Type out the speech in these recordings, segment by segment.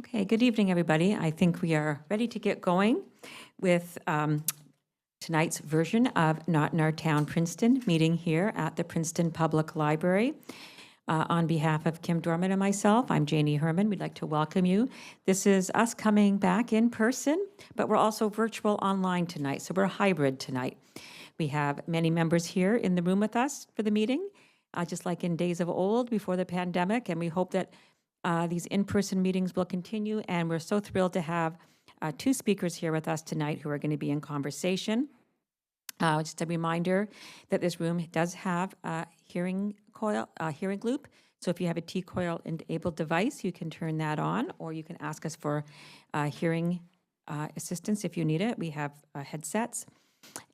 Okay, good evening, everybody. I think we are ready to get going with tonight's version of Not in Our Town, Princeton, meeting here at the Princeton Public Library. On behalf of Kim Dorman and myself, I'm Janie Herman. We'd like to welcome you. This is us coming back in person, but we're also virtual online tonight, so we're hybrid tonight. We have many members here in the room with us for the meeting, just like in days of old before the pandemic, and we hope that these in-person meetings will continue, and we're so thrilled to have two speakers here with us tonight who are going to be in conversation. Just a reminder that this room does have a hearing loop. So if you have a T-coil enabled device, you can turn that on, or you can ask us for hearing assistance if you need it. We have headsets.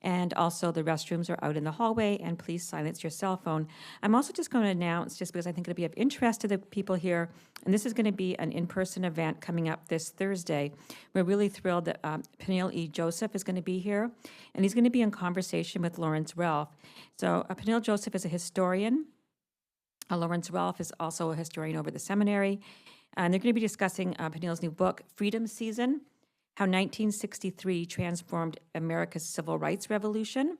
And also the restrooms are out in the hallway, and please silence your cell phone. I'm also just going to announce, just because I think it'll be of interest to the people here, and this is going to be an in-person event coming up this Thursday. We're really thrilled that Peniel E. Joseph is going to be here, and he's going to be in conversation with Lawrence Ralph. So Peniel Joseph is a historian. Lawrence Ralph is also a historian over at the seminary, and they're going to be discussing Peniel's new book, Freedom Season: How 1963 Transformed America's Civil Rights Revolution.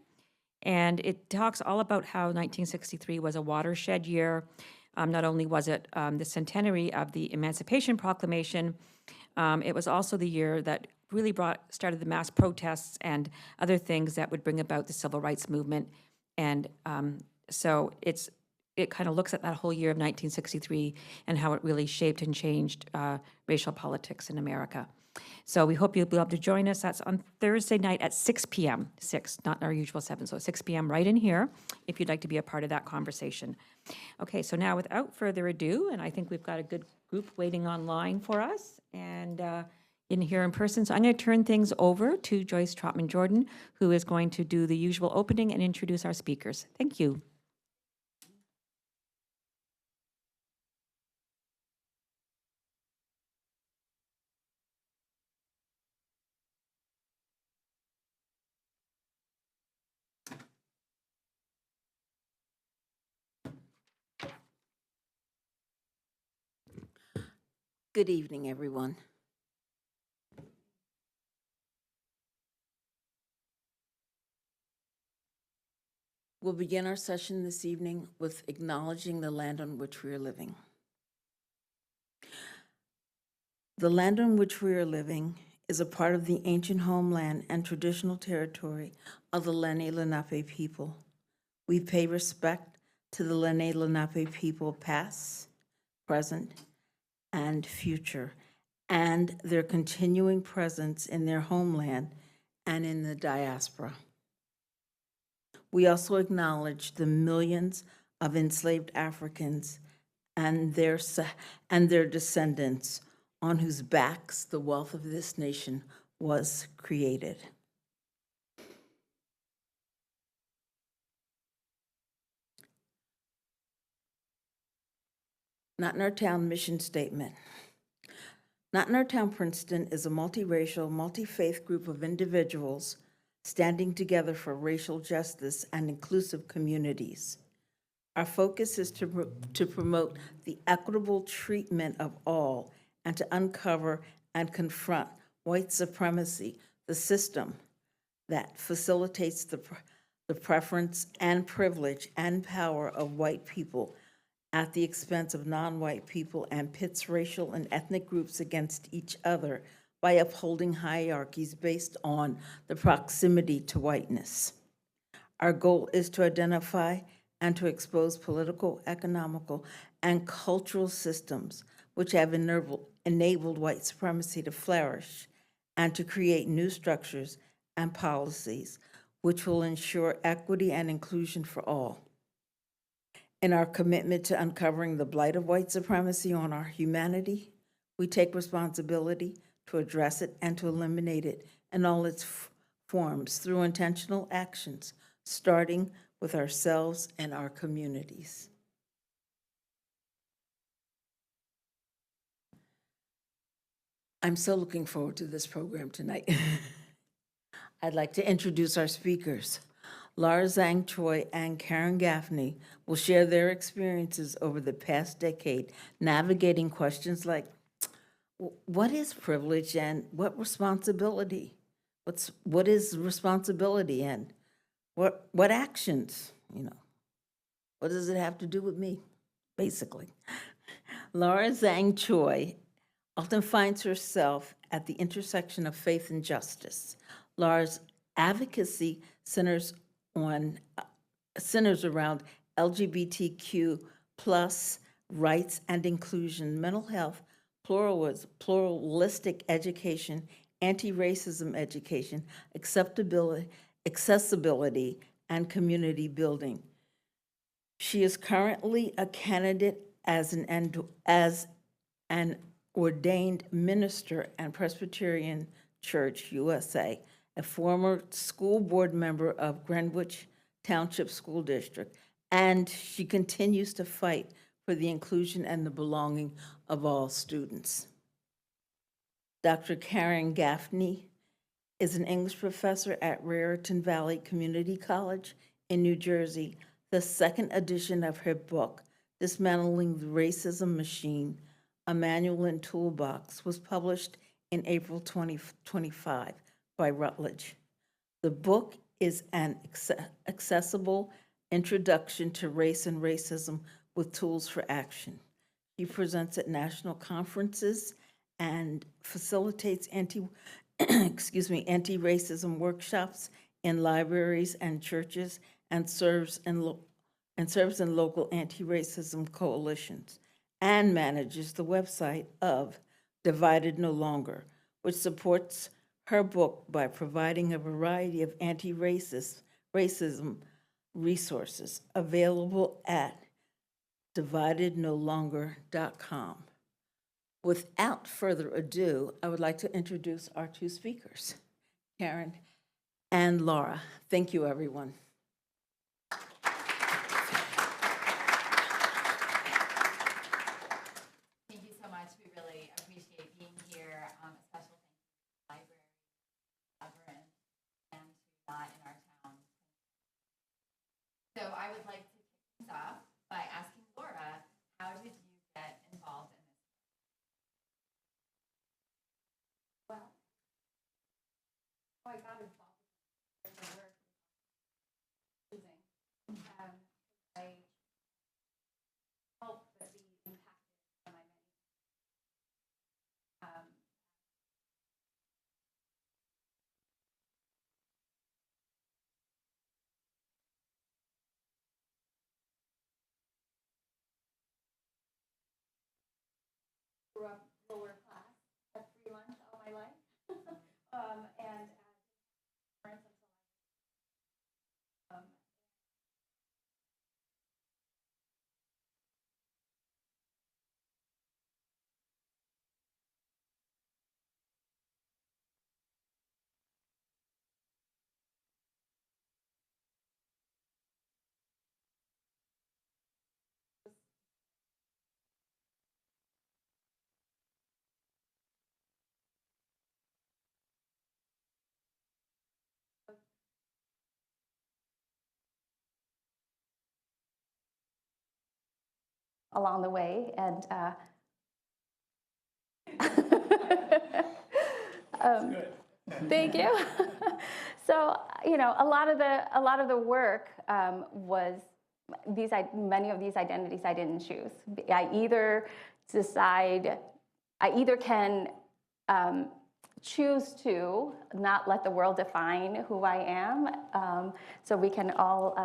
And it talks all about how 1963 was a watershed year. Not only was it the centenary of the Emancipation Proclamation, it was also the year that really started the mass protests and other things that would bring about the civil rights movement. And so it kind of looks at that whole year of 1963 and how it really shaped and changed racial politics in America. So we hope you'll be able to join us. That's on Thursday night at 6 p.m. 6, not our usual 7, so 6 p.m. right in here, if you'd like to be a part of that conversation. Okay, so now without further ado, and I think we've got a good group waiting online for us and in here in person, so I'm going to turn things over to Joyce Trotman-Jordan, who is going to do the usual opening and introduce our speakers. Thank you. Good evening, everyone. We'll begin our session this evening with acknowledging the land on which we are living. The land on which we are living is a part of the ancient homeland and traditional territory of the Lenni Lenape people. We pay respect to the Lenni Lenape people past, present, and future, and their continuing presence in their homeland and in the diaspora. We also acknowledge the millions of enslaved Africans and their descendants on whose backs the wealth of this nation was created. Not in Our Town mission statement. Not in Our Town, Princeton is a multiracial, multi-faith group of individuals standing together for racial justice and inclusive communities. Our focus is to promote the equitable treatment of all and to uncover and confront white supremacy, the system that facilitates the preference and privilege and power of white people at the expense of non-white people, and pits racial and ethnic groups against each other by upholding hierarchies based on the proximity to whiteness. Our goal is to identify and to expose political, economical, and cultural systems which have enabled white supremacy to flourish, and to create new structures and policies which will ensure equity and inclusion for all. In our commitment to uncovering the blight of white supremacy on our humanity, we take responsibility to address it and to eliminate it in all its forms through intentional actions, starting with ourselves and our communities. I'm so looking forward to this program tonight. I'd like to introduce our speakers. Zhang-Choi and Karen Gaffney will share their experiences over the past decade navigating questions like what is privilege and what responsibility? What is responsibility and what actions, what does it have to do with me, basically? Laura Zhang-Choi often finds herself at the intersection of faith and justice. Laura's advocacy centers around LGBTQ plus rights and inclusion, mental health, pluralistic education, anti-racism education, accessibility, and community building. She is currently a candidate as an ordained minister and Presbyterian Church, USA, a former school board member of Greenwich Township School District, and she continues to fight for the inclusion and the belonging of all students. Dr. Karen Gaffney is an English professor at Raritan Valley Community College in New Jersey. The second edition of her book, Dismantling the Racism Machine, a Manual and Toolbox, was published in April 2025 by Routledge. The book is an accessible introduction to race and racism with tools for action. She presents at national conferences and facilitates anti-racism workshops in libraries and churches, and serves in local anti-racism coalitions, and manages the website of Divided No Longer, which supports her book by providing a variety of anti-racism resources available at dividednolonger.com. Without further ado, I would like to introduce our two speakers, Karen and Laura. Thank you, everyone. Thank you so much. We really appreciate being here. A special thank you to the library, Labyrinth, and to Not in Our Town. So I would like to kick things off by asking Laura, how did you get involved in this? Well, I got involved in the work. I hope that be impacted by my many. Grew up lower class, had free lunch all my life, and parents until along the way, and thank you. So a lot of the work was many of these identities I didn't choose. I either can choose to not let the world define who I am, so we can all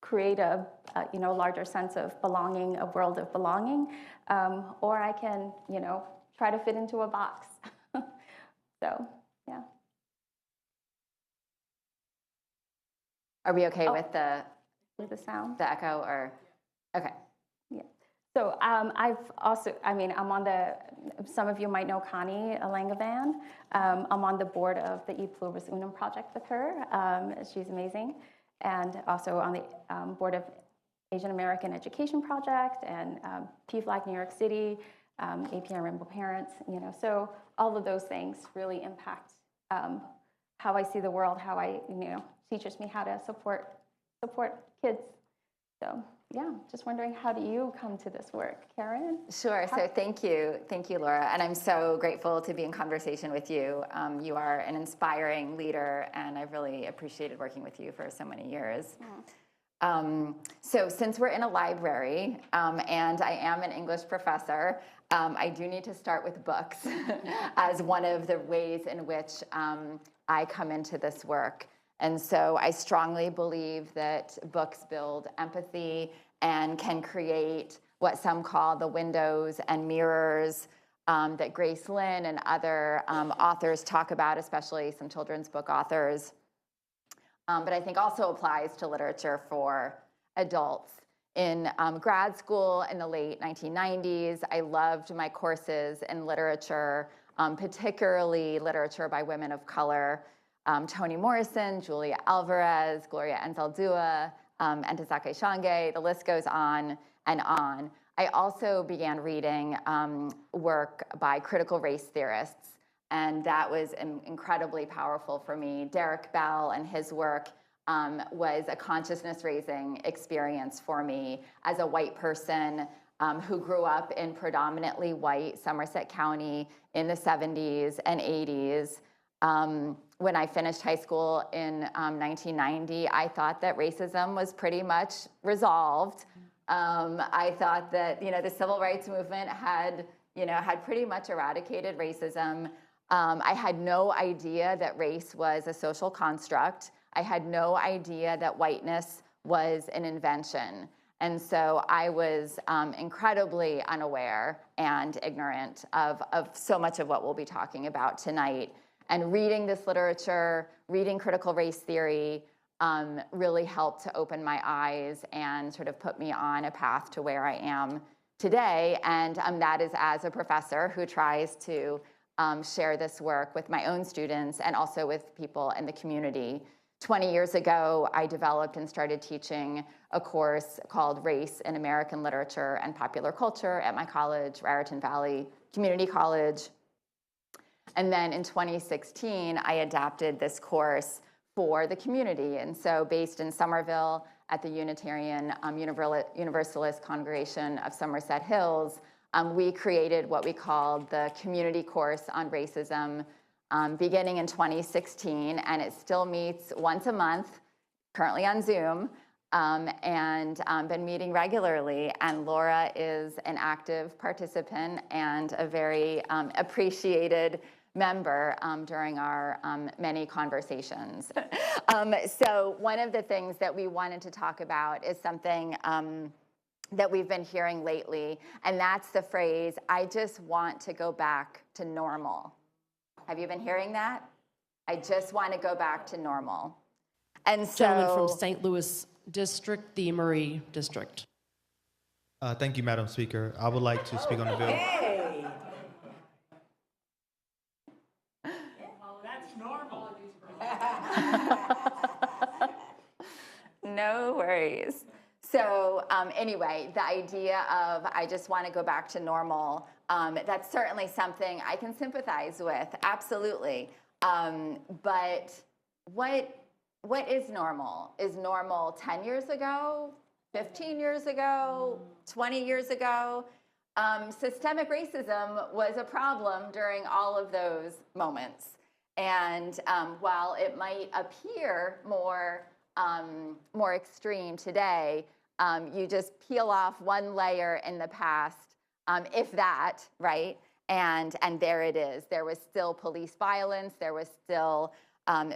create a larger sense of belonging, a world of belonging, or I can try to fit into a box. So yeah. Are we okay with the sound? the echo or okay? Yeah. So I've also, I'm on the, some of you might know Connie Langavan. I'm on the board of the E Pluribus Unum project with her. She's amazing. And also on the board of Asian American Education Project and PFLAG New York City, API Rainbow Parents, so all of those things really impact how I see the world, how teaches me how to support kids. So yeah, just wondering, how do you come to this work, Karen? Sure. So thank you, Laura, and I'm so grateful to be in conversation with you. You are an inspiring leader, and I've really appreciated working with you for so many years. So since we're in a library, and I am an English professor, I do need to start with books as one of the ways in which I come into this work. And so I strongly believe that books build empathy and can create what some call the windows and mirrors that Grace Lynn and other authors talk about, especially some children's book authors. But I think also applies to literature for adults. In grad school in the late 1990s, I loved my courses in literature, particularly literature by women of color. Toni Morrison, Julia Alvarez, Gloria Anzaldúa, Ntozake Shange, the list goes on and on. I also began reading work by critical race theorists, and that was incredibly powerful for me. Derek Bell and his work was a consciousness-raising experience for me as a white person who grew up in predominantly white Somerset County in the 70s and 80s. When I finished high school in 1990, I thought that racism was pretty much resolved. I thought that the civil rights movement had pretty much eradicated racism. I had no idea that race was a social construct. I had no idea that whiteness was an invention. And so I was incredibly unaware and ignorant of so much of what we'll be talking about tonight. And reading this literature, reading critical race theory, really helped to open my eyes and sort of put me on a path to where I am today. And that is as a professor who tries to share this work with my own students and also with people in the community. 20 years ago, I developed and started teaching a course called Race in American Literature and Popular Culture at my college, Raritan Valley Community College. And then in 2016, I adapted this course for the community. And so based in Somerville at the Unitarian Universalist Congregation of Somerset Hills, we created what we called the Community Course on Racism beginning in 2016. And it still meets once a month, currently on Zoom, and been meeting regularly. And Laura is an active participant and a very appreciated member during our many conversations. So one of the things that we wanted to talk about is something that we've been hearing lately, and that's the phrase, "I just want to go back to normal." Have you been hearing that? I just want to go back to normal. And so, Gentleman from St. Louis District, the Murray District. Thank you, Madam Speaker. I would like to speak on the bill. Hey! That's normal. No worries. So anyway, the idea of I just want to go back to normal, that's certainly something I can sympathize with, absolutely. But what is normal? Is normal 10 years ago, 15 years ago, 20 years ago? Systemic racism was a problem during all of those moments. And while it might appear more extreme today, you just peel off one layer in the past, if that, right? And there it is. There was still police violence. There was still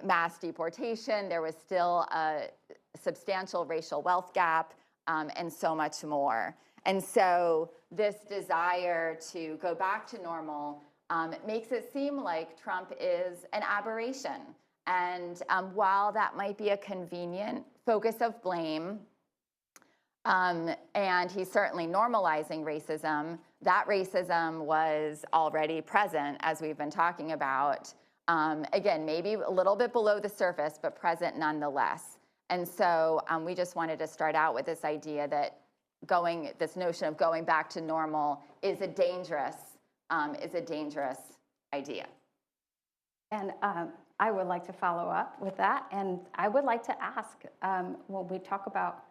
mass deportation. There was still a substantial racial wealth gap, and so much more. And so this desire to go back to normal makes it seem like Trump is an aberration. And while that might be a convenient focus of blame, and he's certainly normalizing racism, that racism was already present, as we've been talking about. Again, maybe a little bit below the surface, but present nonetheless. And so we just wanted to start out with this idea that this notion of going back to normal is a dangerous idea. And I would like to follow up with that. And I would like to ask, when we talk about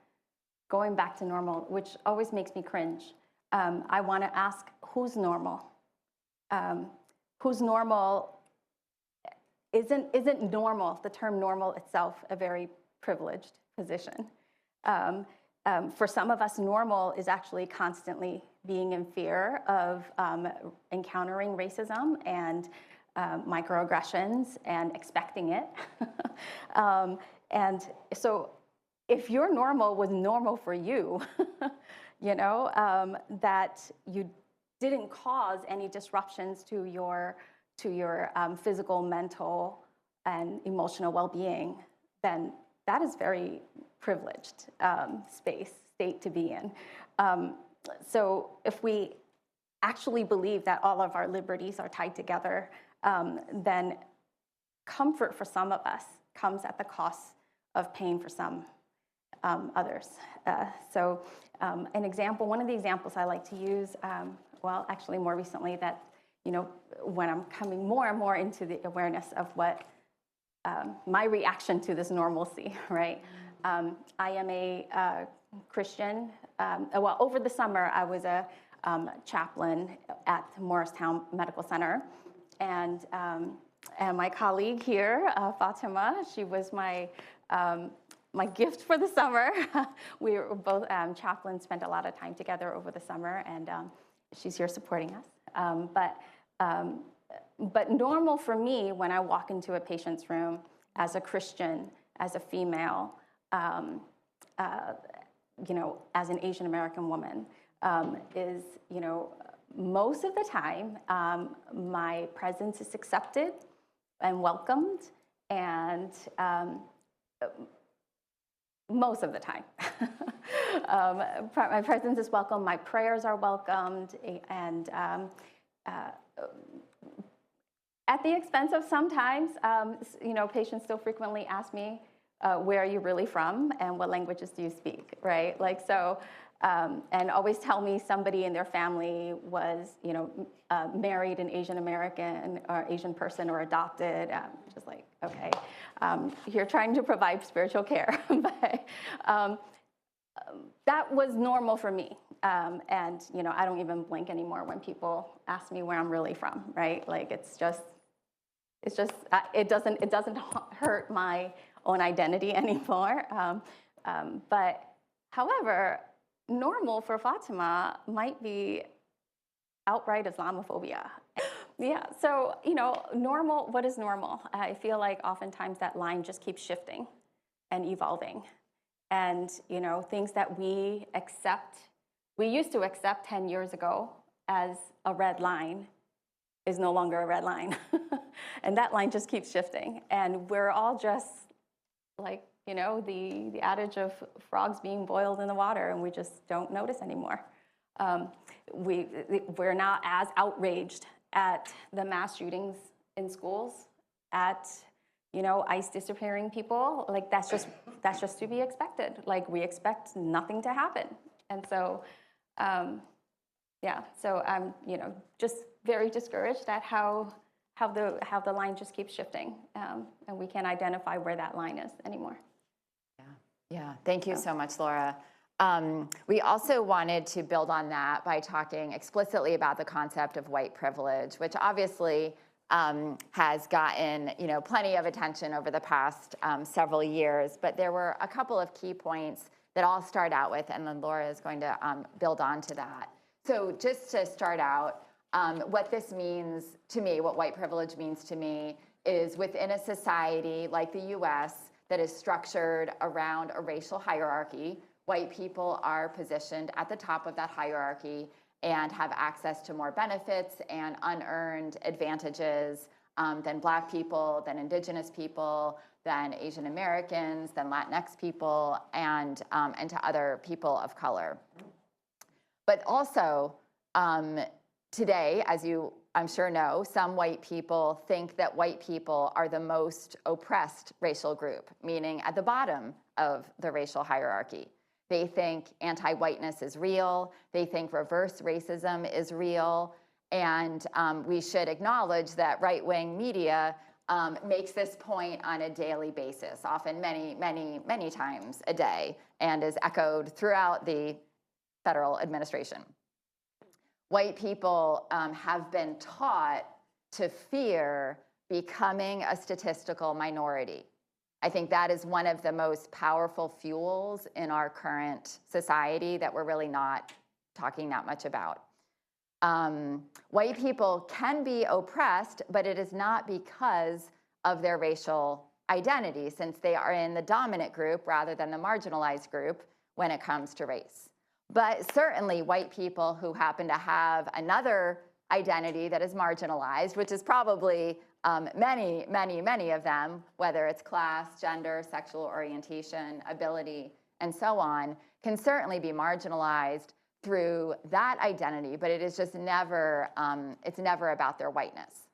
going back to normal, which always makes me cringe. I want to ask, who's normal? Who's normal? Isn't normal, the term normal itself, a very privileged position? For some of us, normal is actually constantly being in fear of encountering racism and microaggressions and expecting it. And so if your normal was normal for you, you know, that you didn't cause any disruptions to your physical, mental, and emotional well-being, then that is very privileged state to be in. So if we actually believe that all of our liberties are tied together, then comfort for some of us comes at the cost of pain for some others. So an example, one of the examples I like to use, well, actually more recently, that, you know, when I'm coming more and more into the awareness of what my reaction to this normalcy, right? I am a Christian. Well, over the summer, I was a chaplain at Morristown Medical Center. And my colleague here, Fatima, she was my gift for the summer. We were both chaplains, spent a lot of time together over the summer, and she's here supporting us. But normal for me when I walk into a patient's room as a Christian, as a female, you know, as an Asian American woman, is, you know, most of the time, my presence is accepted and welcomed, and most of the time. My presence is welcome, my prayers are welcomed, and at the expense of sometimes, you know, patients still frequently ask me, where are you really from and what languages do you speak, right? Like, so, and always tell me somebody in their family was, you know, married an Asian American or Asian person or adopted. Just like, okay, you're trying to provide spiritual care. But that was normal for me. And, you know, I don't even blink anymore when people ask me where I'm really from, right? Like, it doesn't hurt my own identity anymore. But however, normal for Fatima might be outright Islamophobia. Yeah, so, you know, normal, what is normal? I feel like oftentimes that line just keeps shifting and evolving. And, you know, things that we used to accept 10 years ago as a red line is no longer a red line. And that line just keeps shifting. And we're all just like, you know, the adage of frogs being boiled in the water, and we just don't notice anymore. We're not as outraged at the mass shootings in schools, at, you know, ICE disappearing people. Like, that's just to be expected. Like, we expect nothing to happen. And so, yeah, so I'm, you know, just very discouraged at how the line just keeps shifting, and we can't identify where that line is anymore. Yeah. Thank you so much, Laura. We also wanted to build on that by talking explicitly about the concept of white privilege, which obviously has gotten, you know, plenty of attention over the past several years. But there were a couple of key points that I'll start out with, and then Laura is going to build on to that. So just to start out, what this means to me, what white privilege means to me, is within a society like the US that is structured around a racial hierarchy, white people are positioned at the top of that hierarchy and have access to more benefits and unearned advantages than Black people, than Indigenous people, than Asian Americans, than Latinx people, and to other people of color. But also, today, as you, I'm sure, know, some white people think that white people are the most oppressed racial group, meaning at the bottom of the racial hierarchy. They think anti-whiteness is real. They think reverse racism is real. And we should acknowledge that right-wing media makes this point on a daily basis, often many, many, many times a day, and is echoed throughout the federal administration. White people have been taught to fear becoming a statistical minority. I think that is one of the most powerful fuels in our current society that we're really not talking that much about. White people can be oppressed, but it is not because of their racial identity, since they are in the dominant group rather than the marginalized group when it comes to race. But certainly white people who happen to have another identity that is marginalized, which is probably many, many, many of them, whether it's class, gender, sexual orientation, ability, and so on, can certainly be marginalized through that identity, but it is just never, it's never about their whiteness.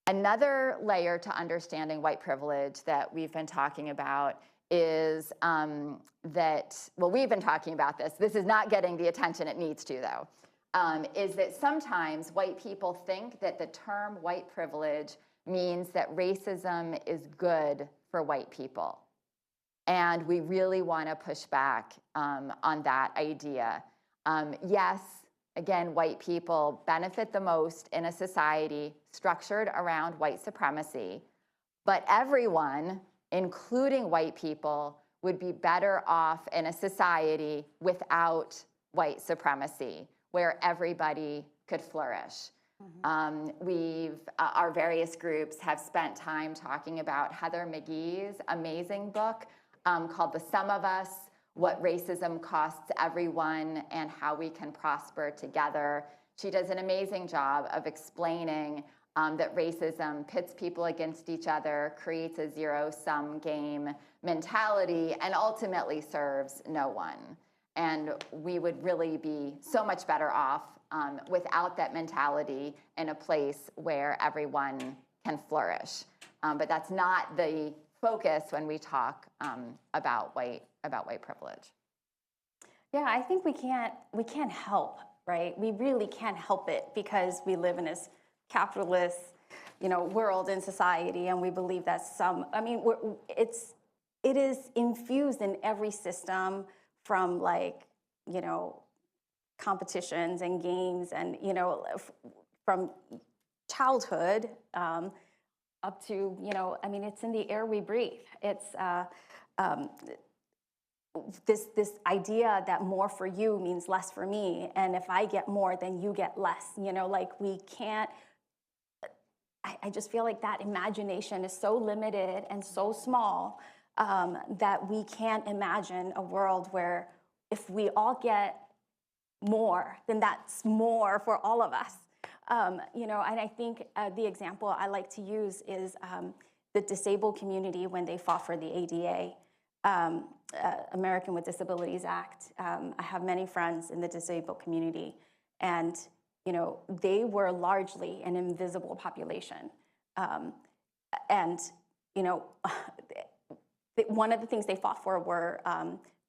Another layer to understanding white privilege that we've been talking about is we've been talking about this. This is not getting the attention it needs to, though. Is that sometimes white people think that the term white privilege means that racism is good for white people. And we really want to push back on that idea. Yes, again, white people benefit the most in a society structured around white supremacy, but everyone, including white people, would be better off in a society without white supremacy, where everybody could flourish. Our various groups have spent time talking about Heather McGhee's amazing book called The Sum of Us: What Racism Costs Everyone and How We Can Prosper Together. She does an amazing job of explaining that racism pits people against each other, creates a zero-sum game mentality, and ultimately serves no one. And we would really be so much better off without that mentality in a place where everyone can flourish. But that's not the focus when we talk about white privilege. Yeah, I think we can't help, right? We really can't help it because we live in this capitalist, world and society, and we believe that it is infused in every system, from competitions and games and, from childhood up to, it's in the air we breathe. It's this idea that more for you means less for me. And if I get more, then you get less, we can't, I just feel like that imagination is so limited and so small that we can't imagine a world where if we all get more, then that's more for all of us. And I think the example I like to use is the disabled community when they fought for the ADA, American with Disabilities Act. I have many friends in the disabled community, and they were largely an invisible population. One of the things they fought for were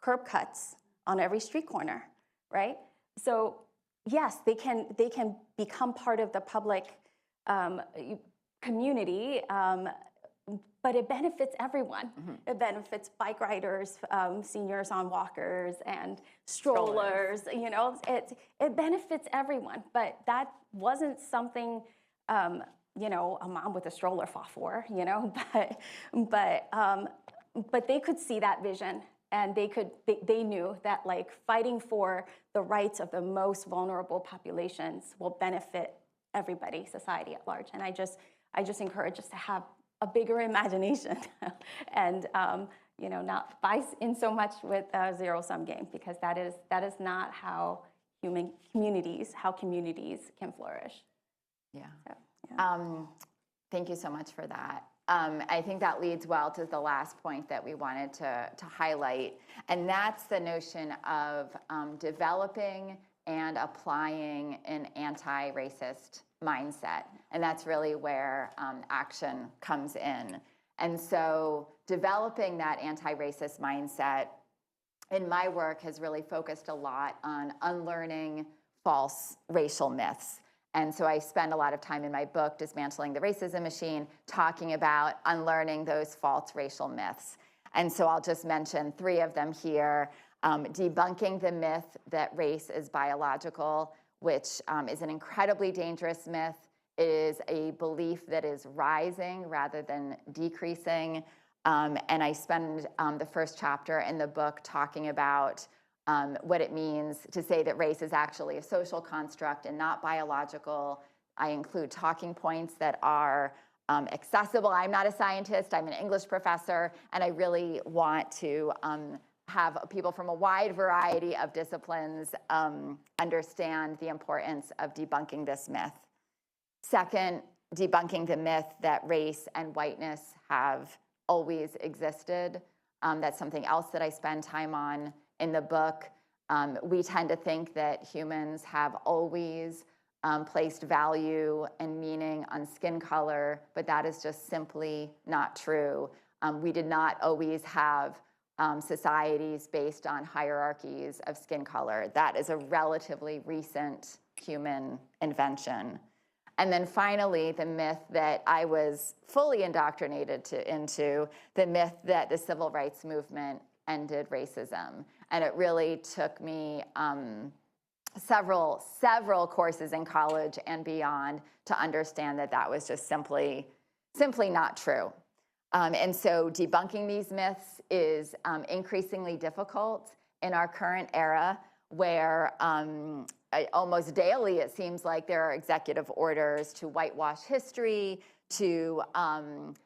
curb cuts on every street corner, right? So yes, they can become part of the public community, but it benefits everyone. Mm-hmm. It benefits bike riders, seniors on walkers, and strollers. It benefits everyone. But that wasn't something a mom with a stroller fought for. But they could see that vision, and they knew that fighting for the rights of the most vulnerable populations will benefit everybody, society at large. And I just encourage us to have a bigger imagination and not buy in so much with a zero-sum game, because that is not how communities can flourish. Yeah. So, yeah. Thank you so much for that. I think that leads well to the last point that we wanted to highlight, and that's the notion of developing and applying an anti-racist mindset. And that's really where action comes in. And so developing that anti-racist mindset in my work has really focused a lot on unlearning false racial myths And so I spend a lot of time in my book, Dismantling the Racism Machine, talking about unlearning those false racial myths. And so I'll just mention 3 of them here. Debunking the myth that race is biological, which is an incredibly dangerous myth. It is a belief that is rising rather than decreasing. And I spend the first chapter in the book talking about what it means to say that race is actually a social construct and not biological. I include talking points that are accessible. I'm not a scientist, I'm an English professor, and I really want to have people from a wide variety of disciplines understand the importance of debunking this myth. Second, debunking the myth that race and whiteness have always existed. That's something else that I spend time on in the book. We tend to think that humans have always placed value and meaning on skin color, but that is just simply not true. We did not always have societies based on hierarchies of skin color. That is a relatively recent human invention. And then finally, the myth that I was fully indoctrinated into, the myth that the civil rights movement ended racism. And it really took me several courses in college and beyond to understand that that was just simply not true. And so debunking these myths is increasingly difficult in our current era, where almost daily it seems like there are executive orders to whitewash history, to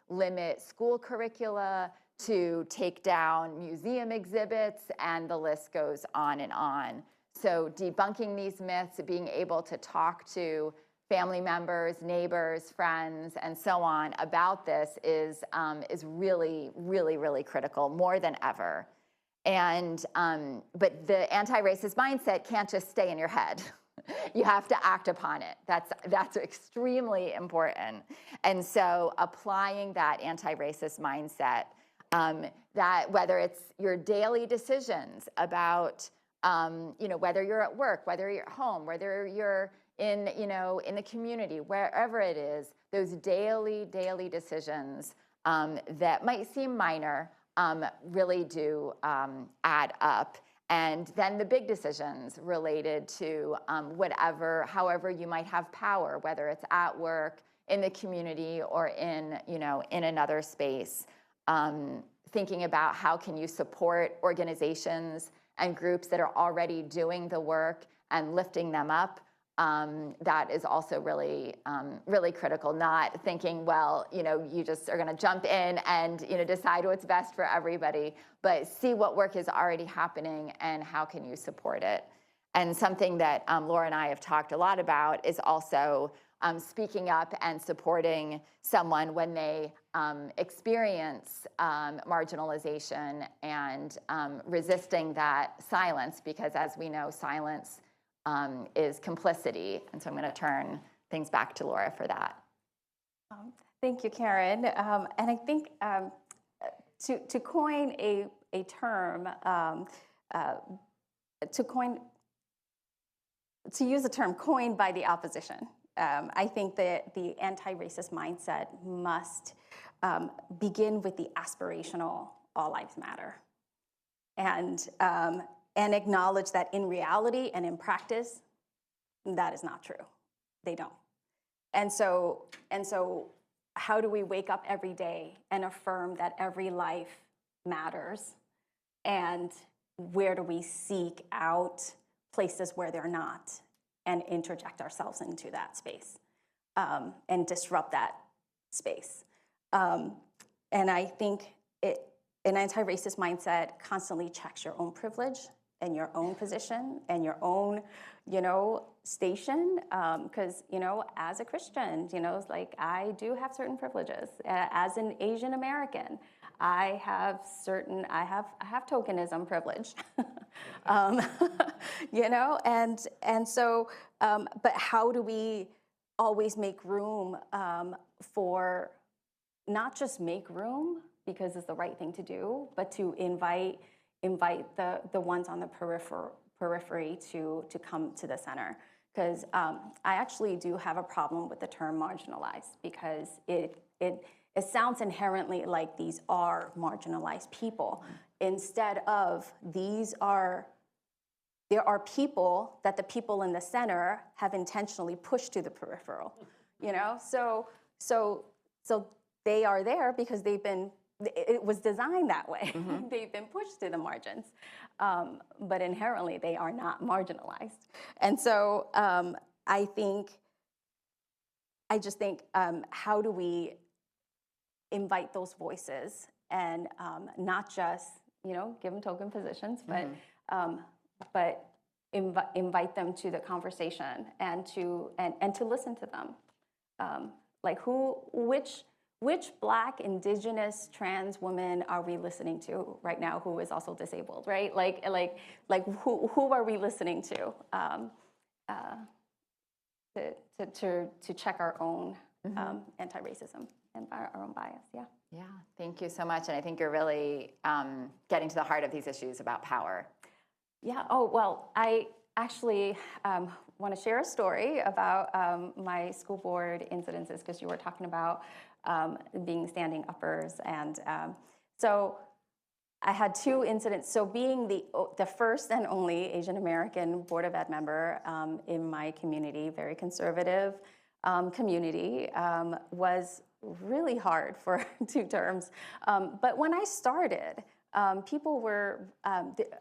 limit school curricula, to take down museum exhibits, and the list goes on and on. So debunking these myths, being able to talk to family members, neighbors, friends, and so on about this is really, really, really critical, more than ever. And but the anti-racist mindset can't just stay in your head. You have to act upon it. That's extremely important. And so applying that anti-racist mindset, that whether it's your daily decisions about whether you're at work, whether you're at home, whether you're in the community, wherever it is, those daily decisions that might seem minor really do add up. And then the big decisions related to however you might have power, whether it's at work, in the community, or in another space. Thinking about how can you support organizations and groups that are already doing the work and lifting them up. That is also really, really critical. Not thinking, well, you just are going to jump in and decide what's best for everybody, but see what work is already happening and how can you support it. And something that Laura and I have talked a lot about is also speaking up and supporting someone when they experience marginalization and resisting that silence, because as we know, silence is complicity. And so I'm going to turn things back to Laura for that. Thank you, Karen. And I think to coin a term, to use a term coined by the opposition, I think that the anti-racist mindset must begin with the aspirational all lives matter, and acknowledge that in reality and in practice, that is not true. They don't. And so how do we wake up every day and affirm that every life matters? And where do we seek out places where they're not and interject ourselves into that space and disrupt that space? And I think an anti-racist mindset constantly checks your own privilege and your own position and your own, station. Because, as a Christian, it's like I do have certain privileges. As an Asian American, I have tokenism privilege, and so, but how do we always make room for, not just make room because it's the right thing to do, but to invite the ones on the periphery to come to the center, because I actually do have a problem with the term marginalized, because it sounds inherently like these are marginalized people, instead of there are people that the people in the center have intentionally pushed to the peripheral, you know? So they are there because it was designed that way. They've been pushed to the margins, but inherently they are not marginalized. And so I just think, how do we invite those voices and not just, give them token positions, but invite them to the conversation and to listen to them. Like which Black, Indigenous, trans woman are we listening to right now who is also disabled, right? Like who are we listening to check our own anti-racism and our own bias? Yeah. Yeah, thank you so much. And I think you're really getting to the heart of these issues about power. Yeah. Oh, well, I actually want to share a story about my school board incidences, because you were talking about being standing uppers. And so I had 2 incidents. So being the first and only Asian American Board of Ed member in my community, very conservative community, was really hard for 2 terms. But when I started, people were,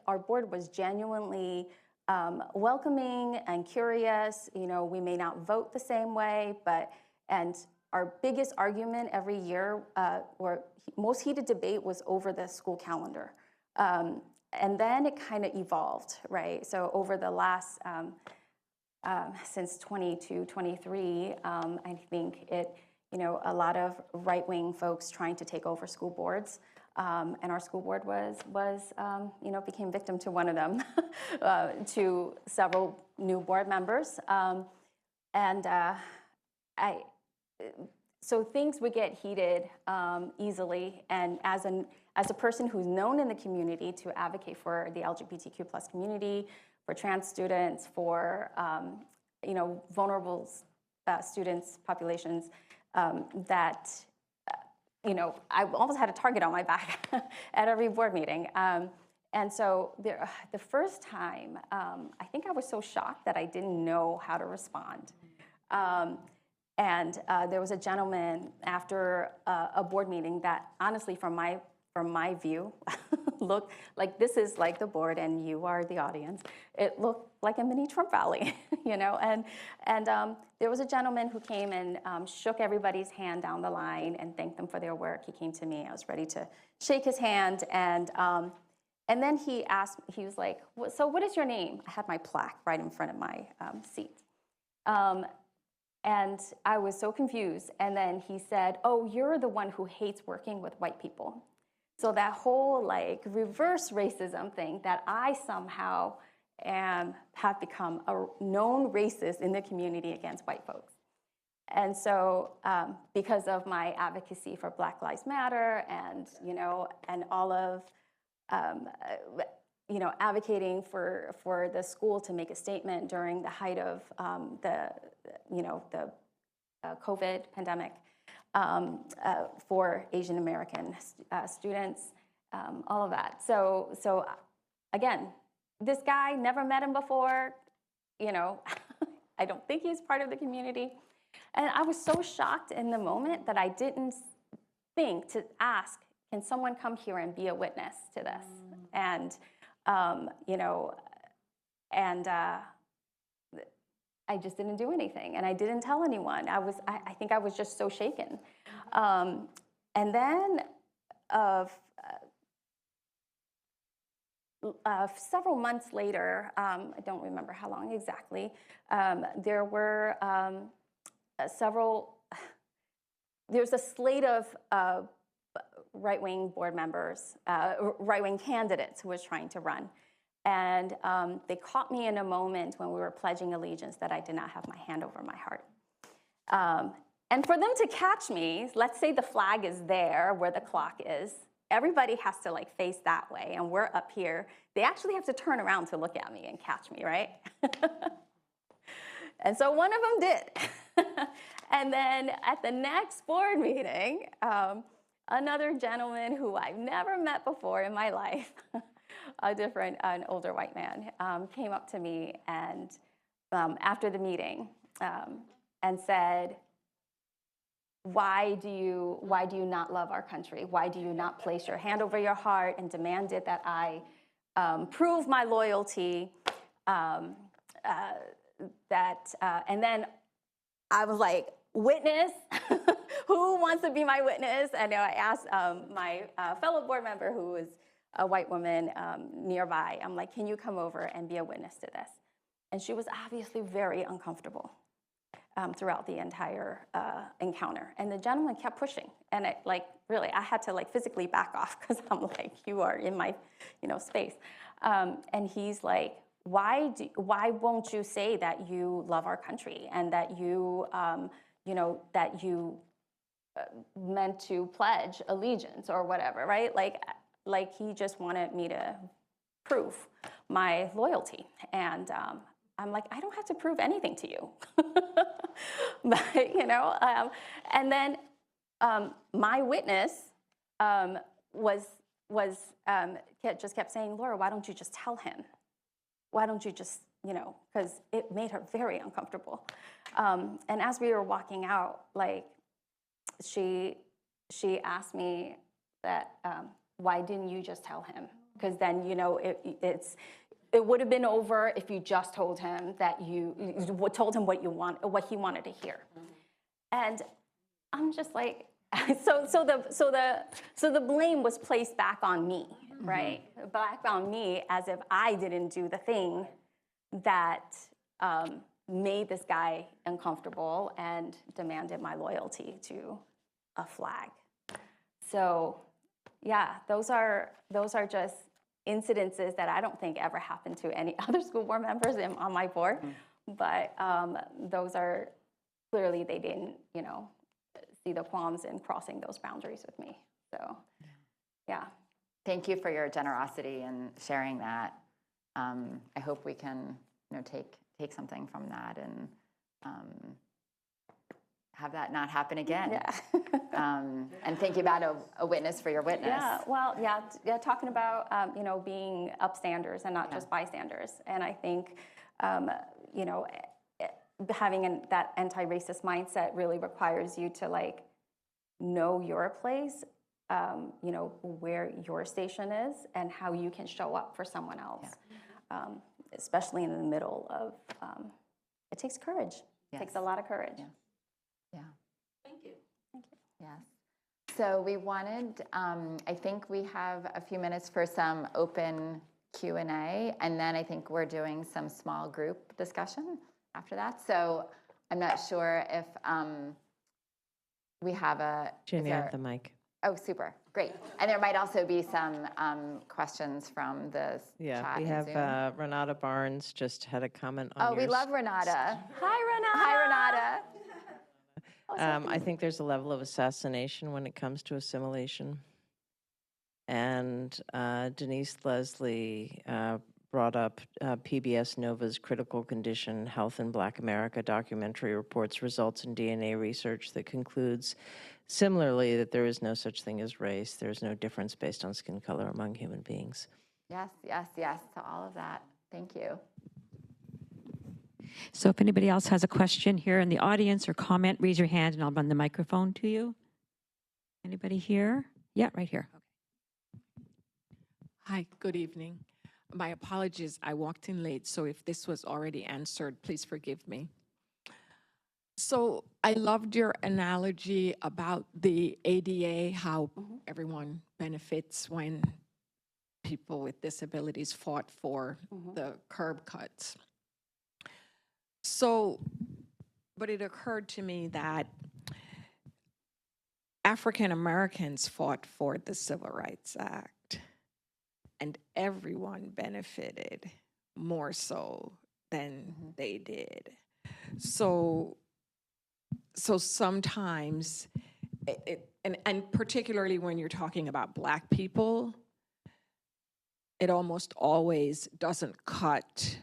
our board was genuinely welcoming and curious. We may not vote the same way, and our biggest argument every year, or most heated debate, was over the school calendar. And then it kind of evolved, right? So over the last, since 22, 23, I think a lot of right-wing folks trying to take over school boards. And our school board became victim to one of them, to several new board members. So things would get heated easily. And as a person who's known in the community to advocate for the LGBTQ plus community, for trans students, for vulnerable students, populations, that I almost had a target on my back at every board meeting. And so the first time, I think I was so shocked that I didn't know how to respond. And there was a gentleman after a board meeting that, honestly, from my view, looked like this is like the board and you are the audience. It looked like a mini Trump rally, And there was a gentleman who came and shook everybody's hand down the line and thanked them for their work. He came to me. I was ready to shake his hand, and then he asked. He was like, "So what is your name?" I had my plaque right in front of my seat. And I was so confused. And then he said, "Oh, you're the one who hates working with white people." So that whole reverse racism thing, that I somehow have become a known racist in the community against white folks. And so because of my advocacy for Black Lives Matter and all of advocating for the school to make a statement during the height of the COVID pandemic, for Asian American students, all of that. So again, this guy, never met him before, I don't think he's part of the community. And I was so shocked in the moment that I didn't think to ask, can someone come here and be a witness to this? And, I just didn't do anything, and I didn't tell anyone. I think I was just so shaken. And then several months later, I don't remember how long exactly, there were there's a slate of right-wing board members, right-wing candidates who was trying to run. And they caught me in a moment when we were pledging allegiance that I did not have my hand over my heart. And for them to catch me, let's say the flag is there where the clock is, everybody has to face that way, and we're up here. They actually have to turn around to look at me and catch me, right? And so one of them did. And then at the next board meeting, another gentleman who I've never met before in my life, an older white man, came up to me and after the meeting and said, why do you not love our country? Why do you not place your hand over your heart and demanded that I prove my loyalty? And then I was like, witness? Who wants to be my witness? And I asked my fellow board member, who was a white woman nearby, I'm like, can you come over and be a witness to this? And she was obviously very uncomfortable throughout the entire encounter. And the gentleman kept pushing. And it, really, I had to physically back off because I'm like, you are in my, space. And he's like, why won't you say that you love our country and that you, that you meant to pledge allegiance or whatever, right? Like he just wanted me to prove my loyalty. And I'm like, I don't have to prove anything to you. But, and then my witness just kept saying, Laura, why don't you just tell him? Why don't you just, because it made her very uncomfortable. And as we were walking out, she asked me that, why didn't you just tell him? Because then, it would have been over if you just told him that you told him what he wanted to hear. And I'm just like, so the blame was placed back on me, right? Back on me, as if I didn't do the thing that made this guy uncomfortable and demanded my loyalty to a flag. So, yeah, those are just incidences that I don't think ever happened to any other school board members on my board, but those are clearly they didn't, see the qualms in crossing those boundaries with me. So, yeah. Thank you for your generosity in sharing that. I hope we can, take something from that and have that not happen again. Yeah. And thank you about a witness for your witness. Yeah, well, yeah, talking about, being upstanders and not just bystanders. And I think, having that anti-racist mindset really requires you to, know your place, where your station is and how you can show up for someone else, especially in the middle of, it takes courage. It takes a lot of courage. Yeah. Thank you. Yes. So we wanted, I think we have a few minutes for some open Q&A, and then I think we're doing some small group discussion after that. So I'm not sure if we have a... Ginny at the mic. Oh, super. Great. And there might also be some questions from the chat. We have Renata Barnes just had a comment on we love Renata. Hi, Renata. Hi, Renata. I think there's a level of assassination when it comes to assimilation. And Denise Leslie brought up PBS Nova's Critical Condition Health in Black America documentary reports results in DNA research that concludes similarly that there is no such thing as race. There is no difference based on skin color among human beings. Yes to all of that. Thank you. So if anybody else has a question here in the audience or comment, raise your hand and I'll run the microphone to you. Anybody here? Yeah, right here. Hi, good evening. My apologies, I walked in late, so if this was already answered, please forgive me. So I loved your analogy about the ADA, how everyone benefits when people with disabilities fought for the curb cuts. So, but it occurred to me that African Americans fought for the Civil Rights Act, and everyone benefited more so than they did. So sometimes, and particularly when you're talking about Black people, it almost always doesn't cut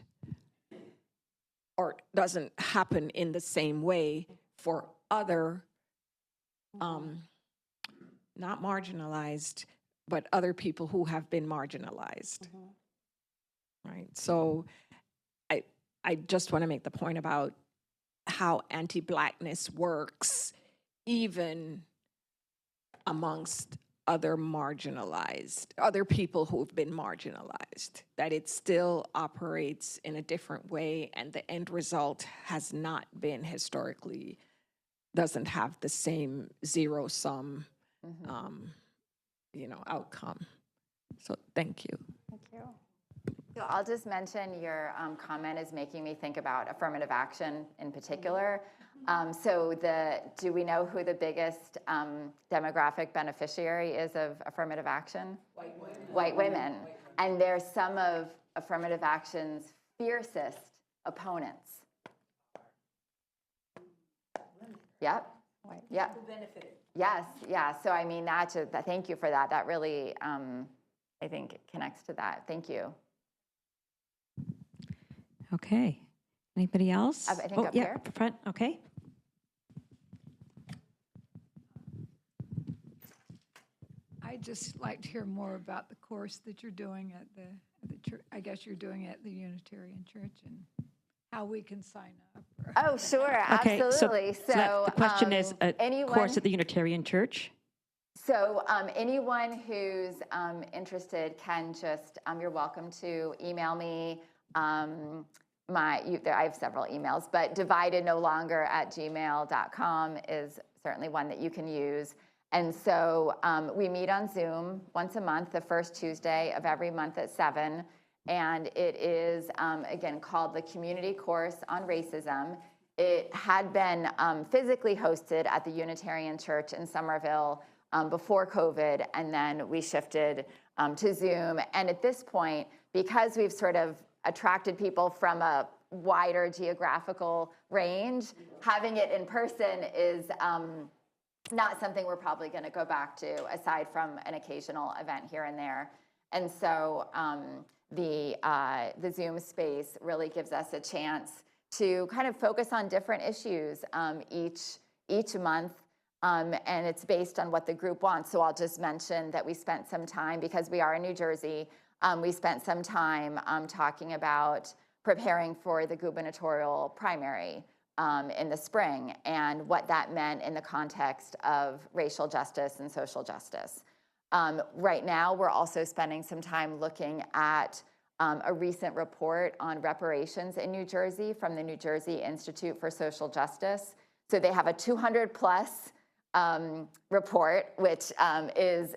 or doesn't happen in the same way for other, not marginalized, but other people who have been marginalized. Right? So I just want to make the point about how anti-Blackness works even amongst other people who've been marginalized, that it still operates in a different way, and the end result has not been historically, doesn't have the same zero-sum, outcome. So thank you. Thank you. So I'll just mention your comment is making me think about affirmative action in particular. Do we know who the biggest demographic beneficiary is of affirmative action? White women. White women. And they're some of affirmative action's fiercest opponents. Yep. Yep. Who benefited. Yes, yeah. So I mean, thank you for that. That really, I think, connects to that. Thank you. Okay. Anybody else? I think up here. Up front. Okay. I'd just like to hear more about the course that you're doing at the church. I guess you're doing it at the Unitarian Church, and how we can sign up. Oh, sure, Okay. absolutely. So the question is a anyone, course at the Unitarian Church. So anyone who's interested can just, you're welcome to email me. I have several emails, but dividednolonger@gmail.com is certainly one that you can use. And so we meet on Zoom once a month, the first Tuesday of every month at 7. And it is, again, called the Community Course on Racism. It had been physically hosted at the Unitarian Church in Somerville before COVID, and then we shifted to Zoom. And at this point, because we've sort of attracted people from a wider geographical range, having it in person is not something we're probably going to go back to, aside from an occasional event here and there. And so the Zoom space really gives us a chance to kind of focus on different issues each month, and it's based on what the group wants. So I'll just mention that we spent some time, because we are in New Jersey, we spent some time talking about preparing for the gubernatorial primary in the spring, and what that meant in the context of racial justice and social justice. Right now, we're also spending some time looking at a recent report on reparations in New Jersey from the New Jersey Institute for Social Justice. So they have a 200-plus report, which is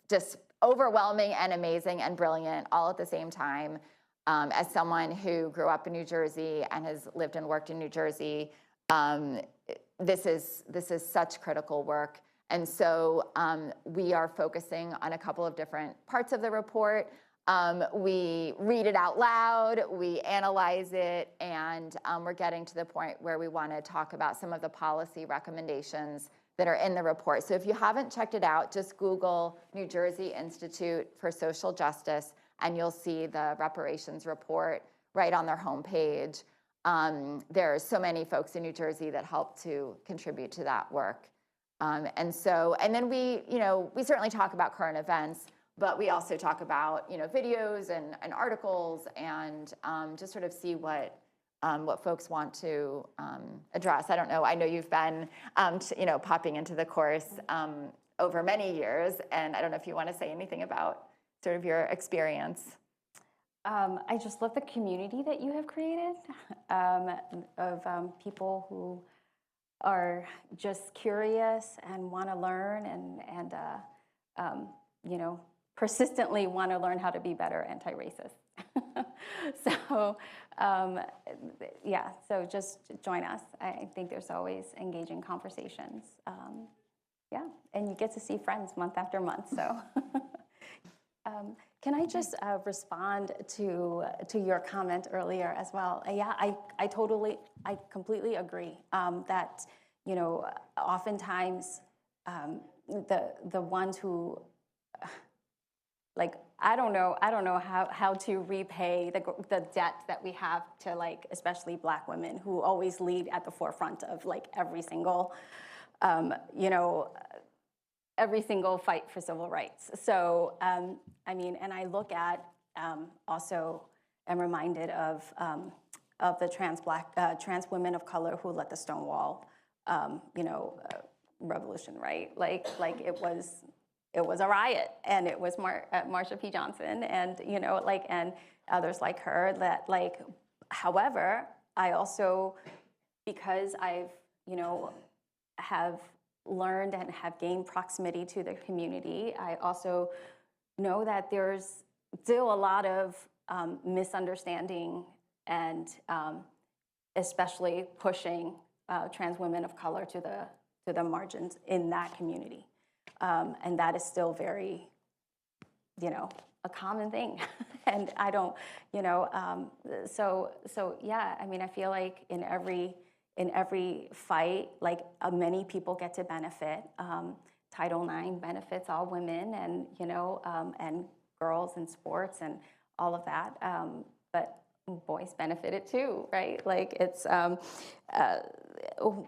just overwhelming and amazing and brilliant all at the same time. As someone who grew up in New Jersey and has lived and worked in New Jersey, this is such critical work. And so we are focusing on a couple of different parts of the report. We read it out loud, we analyze it, and we're getting to the point where we want to talk about some of the policy recommendations that are in the report. So if you haven't checked it out, just Google New Jersey Institute for Social Justice, and you'll see the reparations report right on their homepage. There are so many folks in New Jersey that help to contribute to that work. And then we certainly talk about current events, but we also talk about, videos and articles, and just sort of see what folks want to address. I don't know, I know you've been, popping into the course over many years, and I don't know if you want to say anything about sort of your experience. I just love the community that you have created of people who are just curious and want to learn and persistently want to learn how to be better anti-racist. So just join us. I think there's always engaging conversations. And you get to see friends month after month, so. Can I just respond to your comment earlier as well? I completely agree that, oftentimes the ones who I don't know how to repay the debt that we have to, like, especially Black women who always lead at the forefront of, like, every single fight for civil rights. So, I mean, and I look at, also am reminded of the trans women of color who led the Stonewall, revolution, right? Like it was a riot, and it was Marsha P. Johnson, and and others like her. That, like, however, I also, because I've have learned and have gained proximity to the community, I also know that there's still a lot of misunderstanding and especially pushing trans women of color to the margins in that community. And that is still very, a common thing. And I don't, so yeah, I mean, I feel like in every fight, like many people get to benefit. Title IX benefits all women, and and girls in sports and all of that. But boys benefited too, right? Like it's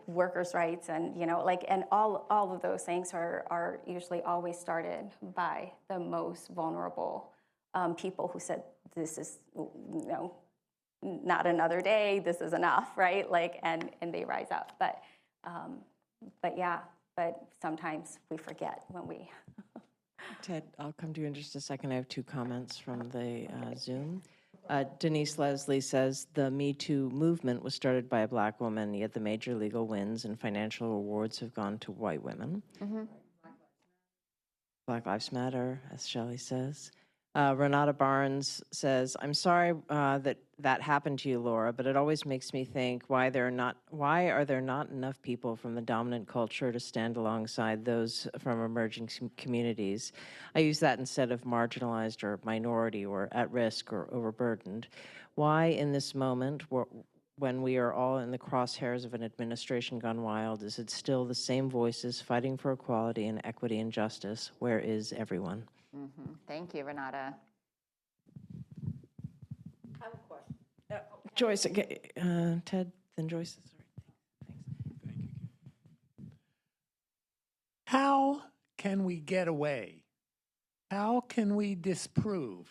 workers' rights, and and all of those things are usually always started by the most vulnerable people who said, "This is not another day. This is enough," right? Like and they rise up. But yeah. But sometimes we forget when we. Ted, I'll come to you in just a second. I have 2 comments from the Zoom. Denise Leslie says, the Me Too movement was started by a Black woman, yet the major legal wins and financial rewards have gone to white women. Mm-hmm. Black Lives Matter, as Shelley says. Renata Barnes says, I'm sorry that happened to you, Laura, but it always makes me think why are there not enough people from the dominant culture to stand alongside those from emerging communities? I use that instead of marginalized or minority or at risk or overburdened. Why in this moment, when we are all in the crosshairs of an administration gone wild, is it still the same voices fighting for equality and equity and justice? Where is everyone? Mm-hmm. Thank you, Renata. I have a question. Joyce, Ted, then Joyce. Thanks. How can we get away? How can we disprove?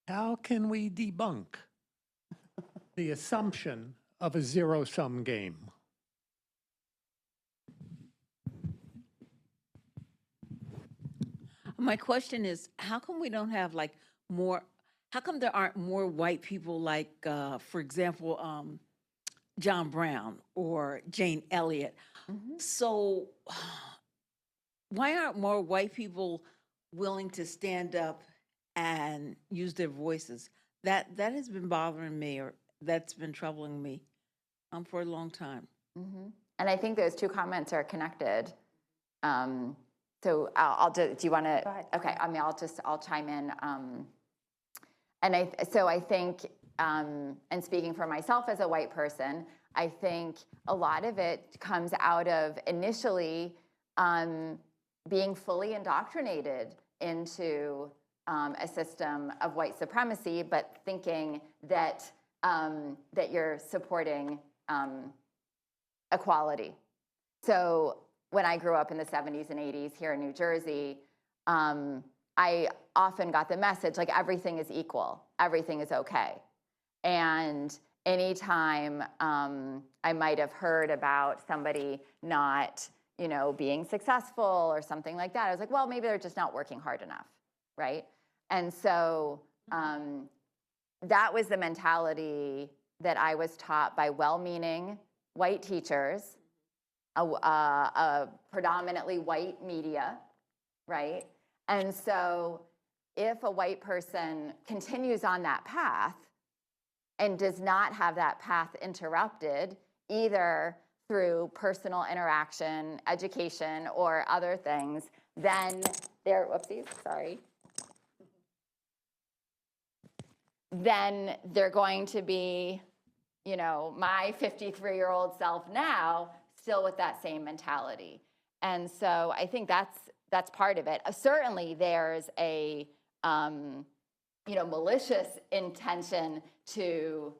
How can we debunk the assumption of a zero-sum game? My question is, how come we don't have like more, how come there aren't more white people like, for example, John Brown or Jane Elliott? Mm-hmm. So why aren't more white people willing to stand up and use their voices? That has been bothering me, or that's been troubling me for a long time. Mm-hmm. And I think those 2 comments are connected. So I'll do you want to? Go ahead. Okay. I mean, I'll chime in. And I think, and speaking for myself as a white person, I think a lot of it comes out of initially being fully indoctrinated into a system of white supremacy, but thinking that that you're supporting equality. So when I grew up in the 70s and 80s here in New Jersey, I often got the message, like, everything is equal, everything is okay. And anytime I might have heard about somebody not, being successful or something like that, I was like, well, maybe they're just not working hard enough, right? And so that was the mentality that I was taught by well-meaning white teachers, a predominantly white media, right? And so if a white person continues on that path and does not have that path interrupted, either through personal interaction, education, or other things, then then they're going to be, my 53-year-old self now, still with that same mentality. And so I think that's part of it. Certainly there's a malicious intention to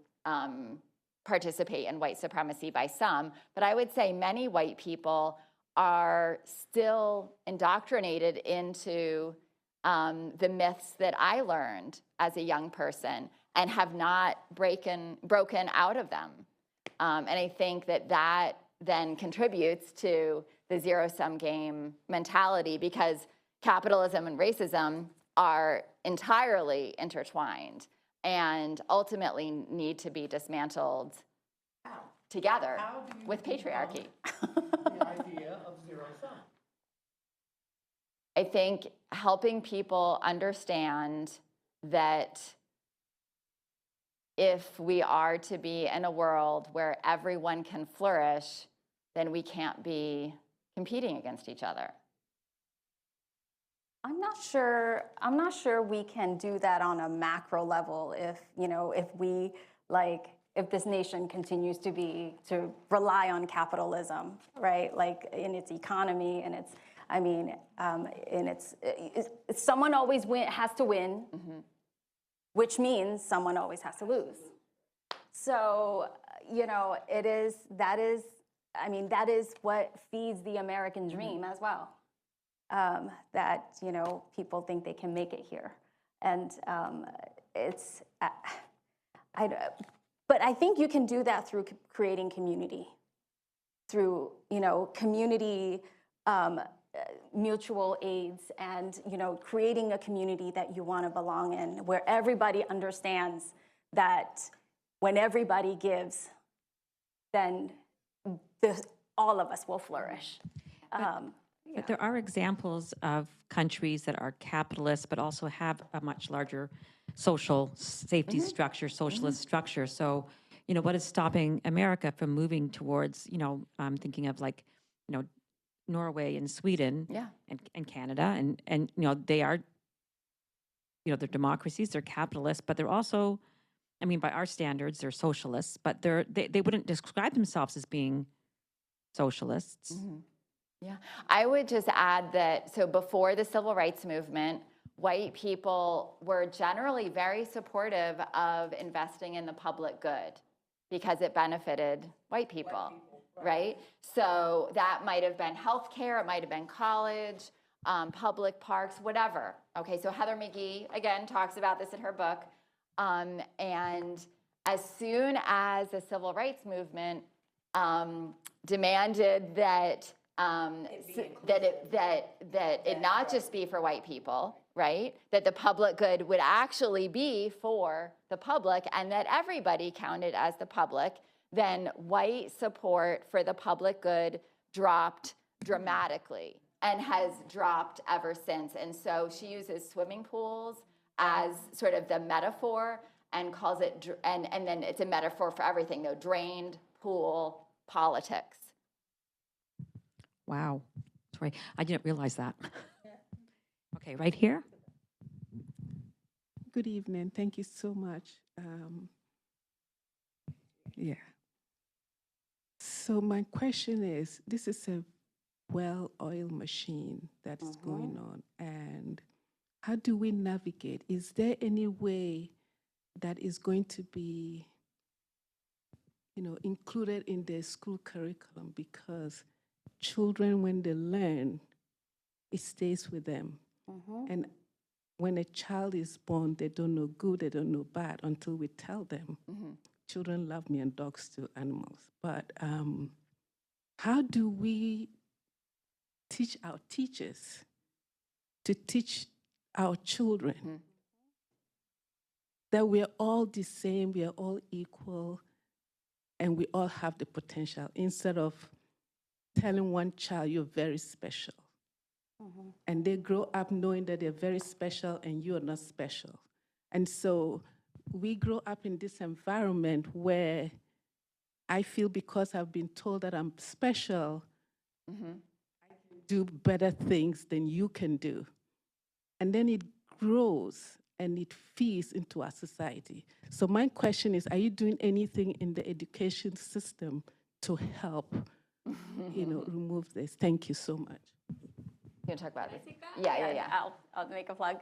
participate in white supremacy by some, but I would say many white people are still indoctrinated into the myths that I learned as a young person and have not broken out of them. And I think that then contributes to the zero-sum game mentality, because capitalism and racism are entirely intertwined and ultimately need to be dismantled together with patriarchy. The idea of zero sum. I think helping people understand that if we are to be in a world where everyone can flourish, then we can't be competing against each other. I'm not sure we can do that on a macro level if this nation continues to rely on capitalism, right? Like in its economy and someone always has to win, which means someone always has to lose. So, that is what feeds the American dream as well. That people think they can make it here, and but I think you can do that through creating community, through community mutual aids, and creating a community that you want to belong in, where everybody understands that when everybody gives, then all of us will flourish. But there are examples of countries that are capitalist, but also have a much larger social safety structure, socialist structure. So, what is stopping America from moving towards, I'm thinking of Norway and Sweden and Canada, and they are, they're democracies, they're capitalists, but they're also, by our standards, they're socialists, but they wouldn't describe themselves as being socialists. Yeah, I would just add that, so before the civil rights movement, white people were generally very supportive of investing in the public good because it benefited white people, right? So that might have been healthcare, it might have been college, public parks, whatever. Okay, so Heather McGhee, again, talks about this in her book. And as soon as the civil rights movement demanded that it not just be for white people, right? That the public good would actually be for the public and that everybody counted as the public, then white support for the public good dropped dramatically and has dropped ever since. And so she uses swimming pools as sort of the metaphor and calls it, and then it's a metaphor for everything, though, drained pool politics. Wow. Sorry, I didn't realize that. Okay, right here. Good evening. Thank you so much. So my question is, this is a well-oiled machine that is going on, and how do we navigate? Is there any way that is going to be, included in the school curriculum? Because children, when they learn, it stays with them. And when a child is born, they don't know good, they don't know bad until we tell them. Children love me and dogs to animals. But how do we teach our teachers to teach our children that we are all the same, we are all equal, and we all have the potential, instead of telling one child you're very special. And they grow up knowing that they're very special and you're not special. And so we grow up in this environment where I feel, because I've been told that I'm special, I can do better things than you can do. And then it grows and it feeds into our society. So my question is, are you doing anything in the education system to help remove this? Thank you so much. You want to talk about this? Yeah. I'll make a plug.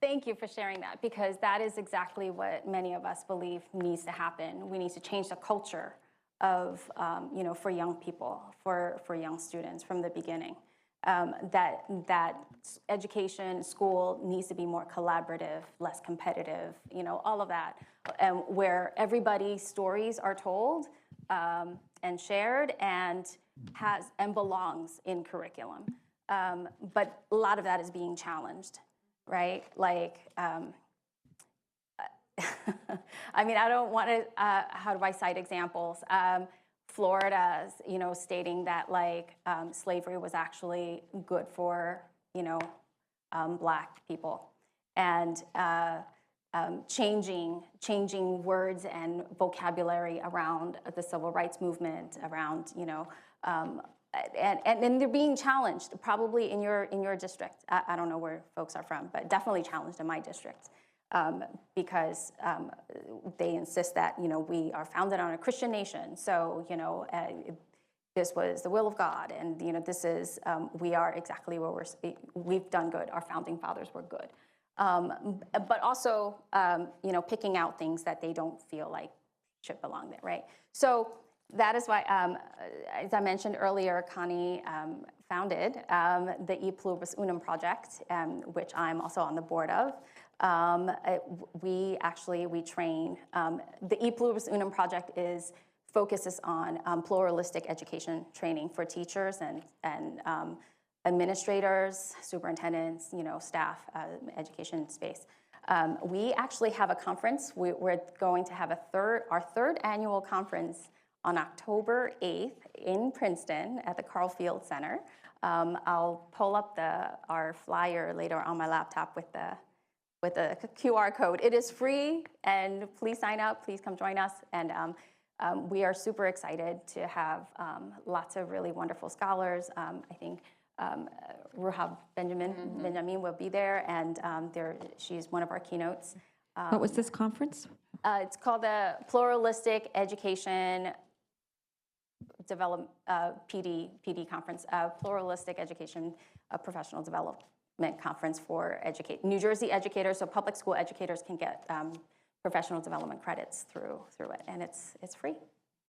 Thank you for sharing that, because that is exactly what many of us believe needs to happen. We need to change the culture of, for young people, for young students from the beginning. That education, school needs to be more collaborative, less competitive, all of that, where everybody's stories are told and shared and belongs in curriculum. But a lot of that is being challenged, right? Like, I mean, I don't want to, how do I cite examples? Florida, stating that slavery was actually good for, Black people, and changing words and vocabulary around the civil rights movement, around, and they're being challenged probably in your district. I don't know where folks are from, but definitely challenged in my district. Because they insist that, we are founded on a Christian nation. So, this was the will of God. And, this is, we are exactly where we've done good. Our founding fathers were good. But also, picking out things that they don't feel like should belong there, right? So that is why, as I mentioned earlier, Connie founded the E Pluribus Unum project, which I'm also on the board of. We train, the E Pluribus Unum project focuses on pluralistic education training for teachers and administrators, superintendents, staff, education space. We actually have a conference. We're going to have our third annual conference on October 8th in Princeton at the Carl Field Center. I'll pull up our flyer later on my laptop with the QR code. It is free, and please sign up. Please come join us. And we are super excited to have lots of really wonderful scholars. I think Ruha Benjamin will be there, and she's one of our keynotes. What was this conference? It's called the Pluralistic Education Development PD Conference, Pluralistic Education Professional Development Conference for New Jersey educators, so public school educators can get professional development credits through it, and it's free.